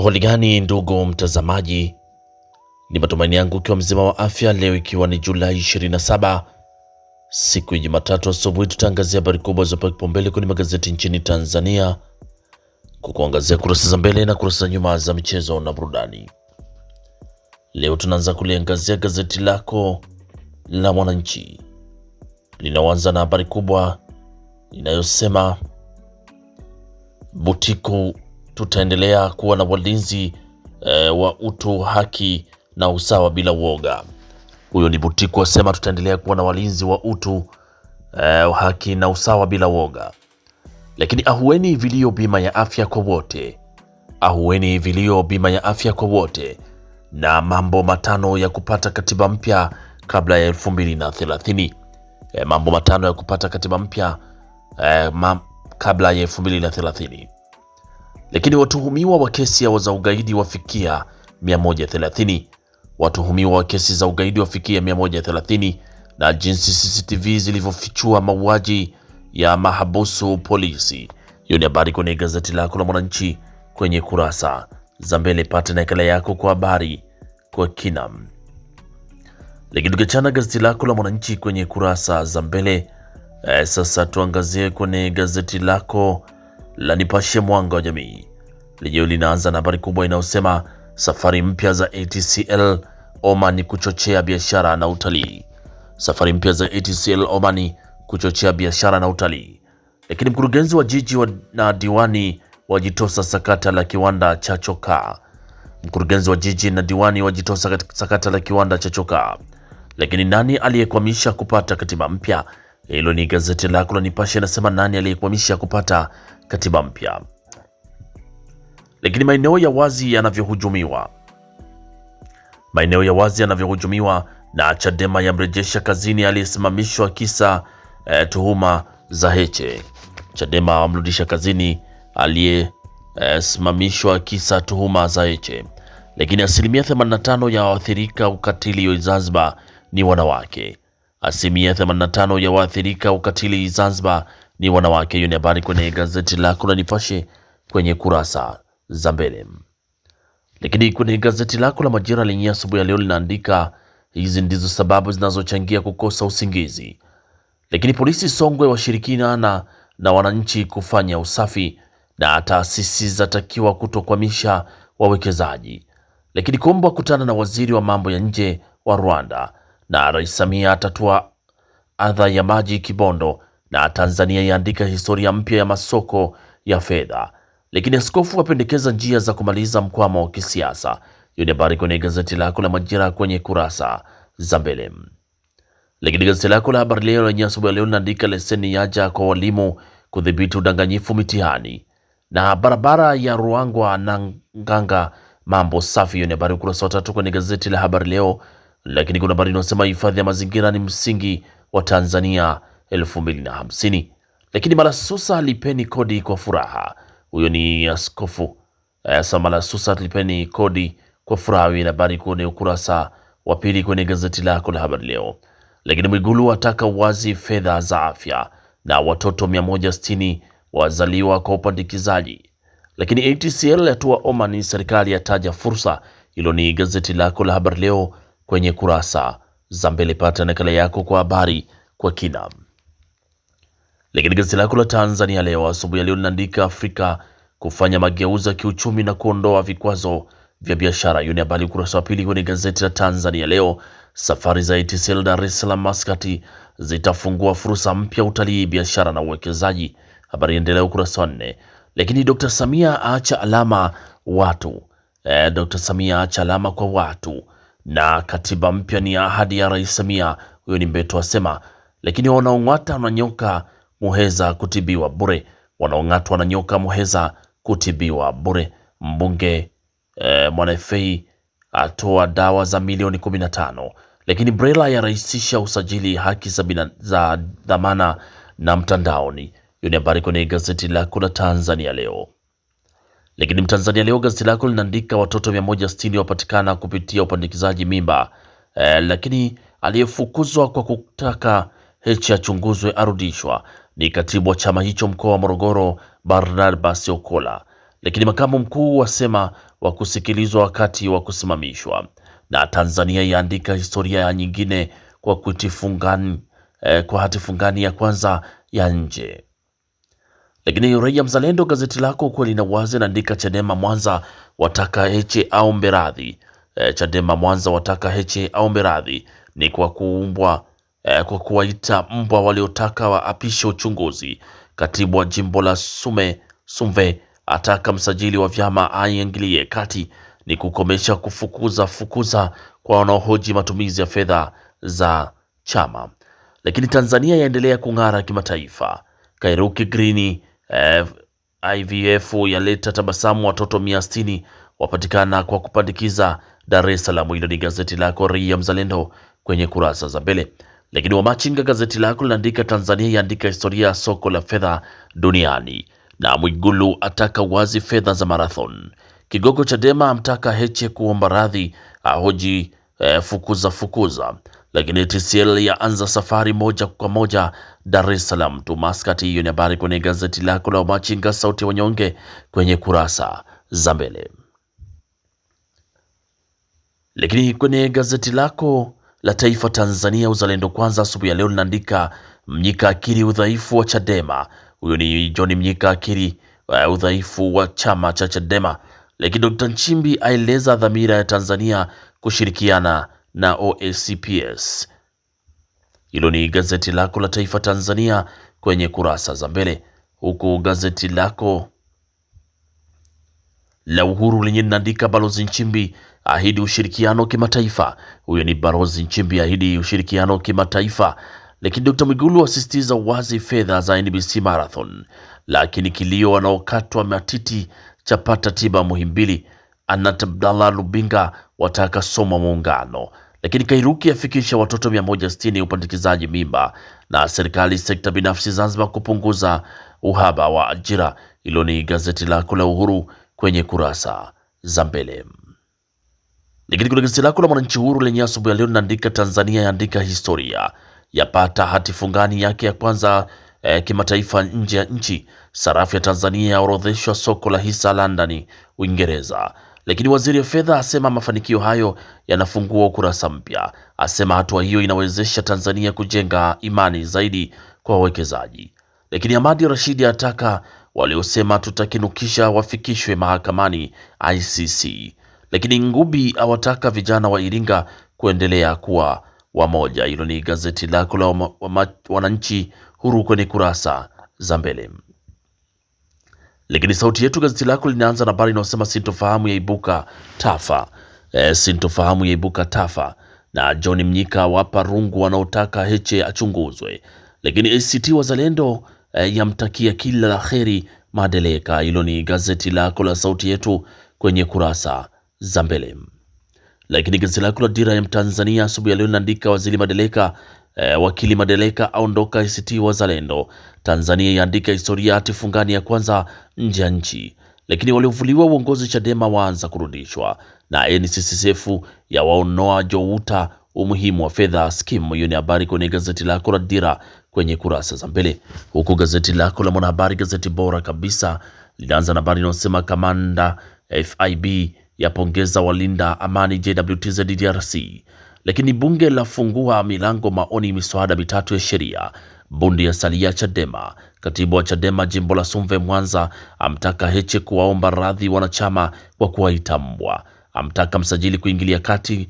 Hali gani ndugu mtazamaji, ni matumaini yangu ukiwa mzima wa afya. Leo ikiwa ni Julai 27 siku ya Jumatatu asubuhi, tutaangazia habari kubwa zopewa kipaumbele kwenye magazeti nchini Tanzania, kukuangazia kurasa za mbele na kurasa za nyuma za michezo na burudani. Leo tunaanza kuliangazia gazeti lako la Mwananchi, linaanza na habari kubwa inayosema Butiku, tutaendelea kuwa na walinzi wa utu, haki na usawa bila uoga. Huyo ni Butiku asema tutaendelea kuwa na walinzi wa utu, haki na usawa bila uoga. Lakini ahueni vilio bima ya afya kwa wote, ahueni vilio bima ya afya kwa wote, na mambo matano ya kupata katiba mpya kabla ya 2030. Mambo matano ya kupata katiba mpya kabla ya 2030. Lakini watuhumiwa wa kesi za ugaidi wafikia 130. Watuhumiwa wa kesi za ugaidi wafikia 130, na jinsi CCTV zilivyofichua mauaji ya mahabusu polisi. Hiyo ni habari kwenye gazeti lako la Mwananchi kwenye kurasa za mbele. Pata nakala yako kwa habari kwa kina. Lakini tukiachana gazeti lako la Mwananchi kwenye kurasa za mbele, sasa tuangazie kwenye gazeti lako la Nipashe Mwanga wa Jamii. Lenyewe linaanza na habari kubwa inayosema safari mpya za ATCL Oman kuchochea biashara na utalii. Safari mpya za ATCL Oman kuchochea biashara na utalii. Lakini mkurugenzi wa jiji na diwani wajitosa sakata la kiwanda cha chokaa. Mkurugenzi wa jiji na diwani wajitosa sakata la kiwanda cha chokaa. Lakini nani aliyekwamisha kupata katiba mpya? Hilo ni gazeti lako la Nipashe, nasema nani aliyekwamisha kupata katiba mpya. Lakini maeneo ya wazi yanavyohujumiwa, maeneo ya wazi yanavyohujumiwa, na Chadema yamrejesha kazini aliyesimamishwa kisa tuhuma za Heche. Chadema wamrudisha kazini aliyesimamishwa kisa tuhuma za Heche. Lakini asilimia 85 ya waathirika ukatili Zanzibar ni wanawake. Asilimia 85 ya waathirika ukatili Zanzibar ni wanawake. Hiyo ni habari kwenye gazeti lako la Nipashe kwenye kurasa za mbele. Lakini kwenye gazeti lako la Majira lenye asubuhi ya leo linaandika hizi ndizo sababu zinazochangia kukosa usingizi. Lakini polisi Songwe washirikiana na wananchi kufanya usafi, na taasisi zatakiwa kutokwamisha wawekezaji. Lakini Kombo akutana na waziri wa mambo ya nje wa Rwanda, na Rais Samia atatua adha ya maji Kibondo, na Tanzania yaandika historia mpya ya masoko ya fedha. Lakini askofu apendekeza njia za kumaliza mkwamo wa kisiasa. Hiyo ni habari kwenye gazeti lako la Majira kwenye kurasa za mbele. Lakini gazeti lako la Habari Leo lenye asubuhi leo linaandika leseni yaja kwa walimu kudhibiti udanganyifu mitihani, na barabara ya Ruangwa na Nganga mambo safi. Hiyo ni habari ukurasa wa 3 kwenye gazeti la Habari Leo. Lakini kuna habari inayosema hifadhi ya mazingira ni msingi wa Tanzania 2050. Lakini Malasusa lipeni kodi kwa furaha. Huyo ni askofu Malasusa lipeni kodi kwa furaha. Hiyo ni habari kwenye ukurasa wa pili kwenye gazeti lako la Habari Leo. Lakini Mwigulu ataka uwazi fedha za afya, na watoto 160 wazaliwa kwa upandikizaji. Lakini ATCL yatua Oman, serikali yataja fursa. Hilo ni gazeti lako la Habari Leo kwenye kurasa za mbele. Pata nakala yako kwa habari kwa kina. Lakini gazeti lako la Tanzania Leo asubuhi ya leo linaandika Afrika kufanya mageuzi ya kiuchumi na kuondoa vikwazo vya biashara. Hiyo ni habari ukurasa wa pili kwenye gazeti la Tanzania Leo. Safari za ATCL Dar es Salaam Maskat zitafungua fursa mpya utalii, biashara na uwekezaji. Habari endelea ukurasa wa 4. Lakini Dr. Samia aacha alama watu. Dr. Samia aacha alama kwa watu, na katiba mpya ni ahadi ya Rais Samia. Huyo ni Mbeto asema. Lakini wanaong'ata na nyoka Muheza kutibiwa bure. Wanaong'atwa na nyoka Muheza kutibiwa bure. Mbunge Mwanafei atoa dawa za milioni 15. Lakini Brela yarahisisha usajili haki za dhamana na mtandaoni. Hiyo ni habari kwenye gazeti lako la Tanzania Leo. Lakini Mtanzania Leo gazeti lako linaandika watoto 160 wapatikana kupitia upandikizaji mimba. Lakini aliyefukuzwa kwa kutaka Heche achunguzwe arudishwa. Ni katibu wa chama hicho mkoa wa Morogoro Barnabas Okola. lakini makamu mkuu wasema wa kusikilizwa wakati wa kusimamishwa, na Tanzania yaandika historia nyingine kwa kwa hati fungani ya kwanza ya nje. Lakini Raia Mzalendo, gazeti lako kweli na wazi, naandika Chadema Mwanza wataka Heche aombe radhi. Chadema Mwanza wataka Heche aombe radhi ni kwa kwa kuwaita mbwa waliotaka waapishe uchunguzi. Katibu wa jimbo la Sumve ataka msajili wa vyama aingilie kati ni kukomesha fukuza kwa wanaohoji matumizi ya fedha za chama. Lakini Tanzania yaendelea kung'ara kimataifa. Kairuki Green IVF yaleta tabasamu, watoto 160 wapatikana kwa kupandikiza Dar es Salaam. Hilo ni gazeti lako Raia Mzalendo kwenye kurasa za mbele. Lakini Wamachinga, gazeti lako linaandika Tanzania yaandika historia ya soko la fedha duniani, na Mwigulu ataka wazi fedha za marathon. Kigogo Chadema amtaka Heche kuomba radhi, ahoji fukuza. Lakini TCL yaanza safari moja kwa moja Dar es Salaam tu Muscat. Hiyo ni habari kwenye gazeti lako la Wamachinga, sauti ya wanyonge, kwenye kurasa za mbele. Lakini kwenye gazeti lako la Taifa Tanzania Uzalendo Kwanza asubuhi ya leo linaandika Mnyika akiri udhaifu wa Chadema. Huyo ni John Mnyika akiri udhaifu wa chama cha Chadema. Lakini Dr. Nchimbi aeleza dhamira ya Tanzania kushirikiana na OSCPS. Hilo ni gazeti lako la Taifa Tanzania kwenye kurasa za mbele, huku gazeti lako la Uhuru lenye linaandika Balozi Nchimbi ahidi ushirikiano kimataifa. Huyo ni Balozi Nchimbi ahidi ushirikiano kimataifa. Lakini Dr. Mwigulu asisitiza wazi fedha za NBC Marathon. Lakini kilio wanaokatwa matiti chapata tiba Muhimbili. Anat Abdallah Lubinga wataka soma muungano. Lakini Kairuki afikisha watoto 160 upandikizaji mimba, na serikali sekta binafsi Zanzibar kupunguza uhaba wa ajira. Hilo ni gazeti lako la Uhuru kwenye kurasa za mbele. Lakini kuna gazeti lako la Mwananchi Huru lenye asubuhi ya leo linaandika Tanzania yaandika historia, yapata hati fungani yake ya kwanza kimataifa nje ya nchi. Sarafu ya Tanzania yaorodheshwa soko la hisa London, Uingereza. Lakini waziri wa fedha asema mafanikio hayo yanafungua ukurasa mpya, asema hatua hiyo inawezesha Tanzania kujenga imani zaidi kwa wawekezaji. Lakini Ahmadi Rashidi ataka waliosema tutakinukisha wafikishwe mahakamani ICC. Lakini Ngubi awataka vijana wa Iringa kuendelea kuwa wamoja. Hilo ni gazeti lako la Wananchi Huru kwenye kurasa za mbele. Lakini Sauti Yetu, gazeti lako linaanza na habari inayosema sintofahamu yaibuka Tafa. Sintofahamu yaibuka Tafa, na John Mnyika wapa rungu wanaotaka Heche achunguzwe. Lakini ACT Wazalendo yamtakia kila la kheri Madeleka. Hilo ni gazeti lako la Sauti Yetu kwenye kurasa za mbele. Lakini gazeti lako la Dira ya Mtanzania asubuhi ya leo linaandika waziri Madeleka wakili Madeleka aondoka ACT Wazalendo. Tanzania yaandika historia hati fungani ya kwanza nje ya nchi. Lakini waliovuliwa uongozi Chadema waanza kurudishwa, na NCCF ya waonoa Jouta umuhimu wa fedha skimu. Hiyo ni habari kwenye gazeti lako la Dira kwenye kurasa za mbele, huku gazeti lako la Mwanahabari, gazeti bora kabisa, linaanza na habari inayosema kamanda FIB yapongeza walinda amani JWTZ DRC. Lakini bunge lafungua milango maoni miswada mitatu ya sheria. Bundi ya salia Chadema. Katibu wa Chadema jimbo la Sumve Mwanza amtaka Heche kuwaomba radhi wanachama kwa kuwaita mbwa. Amtaka msajili kuingilia kati.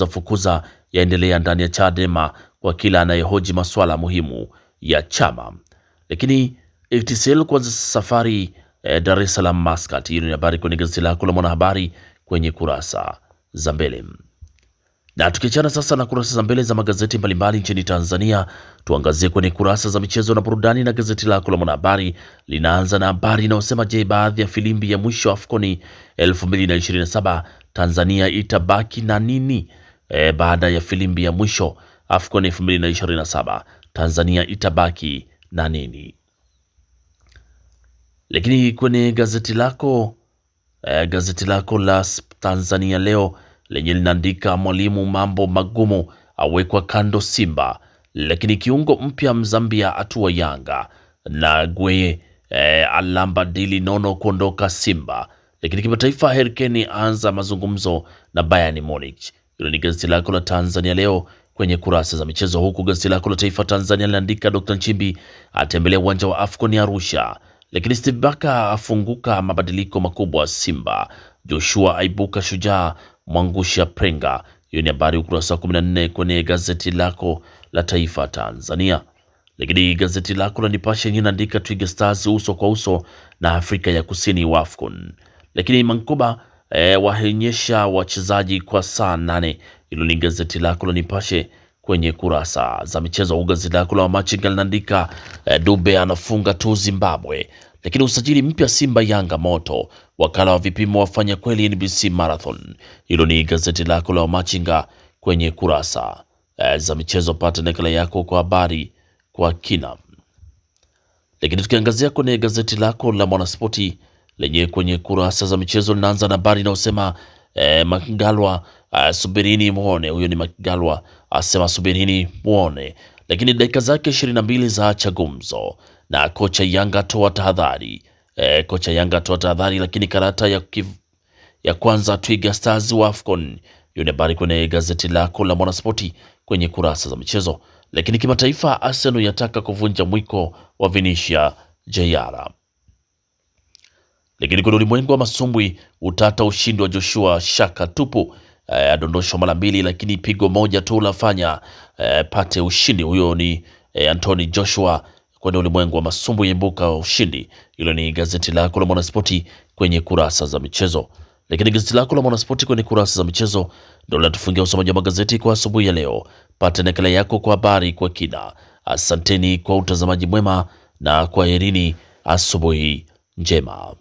Fukuza yaendelea ndani ya Chadema kwa kila anayehoji masuala muhimu ya chama. Lakini TCL kuanza safari Dar es Salaam Muscat. Hiyo ni habari kwenye gazeti lako la Mwanahabari kwenye kurasa za mbele. Na tukiachana sasa na kurasa za mbele za magazeti mbalimbali nchini Tanzania, tuangazie kwenye kurasa za michezo na burudani, na gazeti lako la Mwanahabari linaanza na habari inayosema je, baadhi ya filimbi ya mwisho AFCON 2027 Tanzania itabaki na nini? Baada ya filimbi ya mwisho AFCON 2027 Tanzania itabaki na nini? Lakini kwenye gazeti lako la Tanzania Leo lenye linaandika mwalimu mambo magumu awekwa kando Simba. Lakini kiungo mpya Mzambia atua Yanga, na Gweye alamba dili nono kuondoka Simba. Lakini kimataifa, Harry Kane anza mazungumzo na Bayern Munich. Hilo ni gazeti lako la Tanzania Leo kwenye kurasa za michezo, huku gazeti lako la Taifa Tanzania linaandika Dr. Nchimbi atembelea uwanja wa Afcon ya Arusha. Lakini Steve Barker afunguka mabadiliko makubwa Simba. Joshua aibuka shujaa mwangusha Prenga. Hiyo ni habari ukurasa wa 14 kwenye gazeti lako la Taifa Tanzania. Lakini gazeti lako la Nipashe linaandika Twiga Stars uso kwa uso na Afrika ya Kusini wa Afcon. Lakini Mankoba wahenyesha wachezaji kwa saa 8. Hilo ni gazeti lako la Nipashe kwenye kurasa za michezo. Gazeti lako la Machinga linaandika Dube anafunga tu Zimbabwe. Lakini usajili mpya Simba Yanga moto, wakala wa vipimo wafanya kweli NBC Marathon. Hilo ni gazeti lako la Machinga kwenye kurasa za michezo. Pata nakala yako kwa habari kwa kina. Lakini tukiangazia kwenye gazeti lako la Mwanaspoti lenye kwenye kurasa za michezo linaanza na habari inayosema Magalwa subirini muone. Huyo ni Magalwa asema subirini muone. Lakini dakika zake 22 za acha gumzo na kocha Yanga toa tahadhari. Kocha Yanga toa tahadhari. Lakini karata ya kwanza Twiga Stars wa Afcon. Hiyo ni habari kwenye gazeti lako la Mwanaspoti kwenye kurasa za michezo. Lakini kimataifa, Arsenal yataka kuvunja mwiko wa Vinicius Jr. Lakini kwenye ulimwengu wa masumbwi, utata ushindi wa Joshua shaka tupu. Adondoshwa mara 2, lakini pigo moja tu lafanya pate ushindi. Huyo ni Anthony Joshua. Kwenye ulimwengu wa masumbwi imbuka ushindi. Hilo ni gazeti lako la Mwanaspoti kwenye kurasa za michezo. Lakini gazeti lako la Mwanaspoti kwenye kurasa za michezo ndio linatufungia usomaji wa magazeti kwa asubuhi ya leo. Pata nakala yako kwa habari kwa kina. Asanteni kwa utazamaji mwema na kwaherini, asubuhi njema.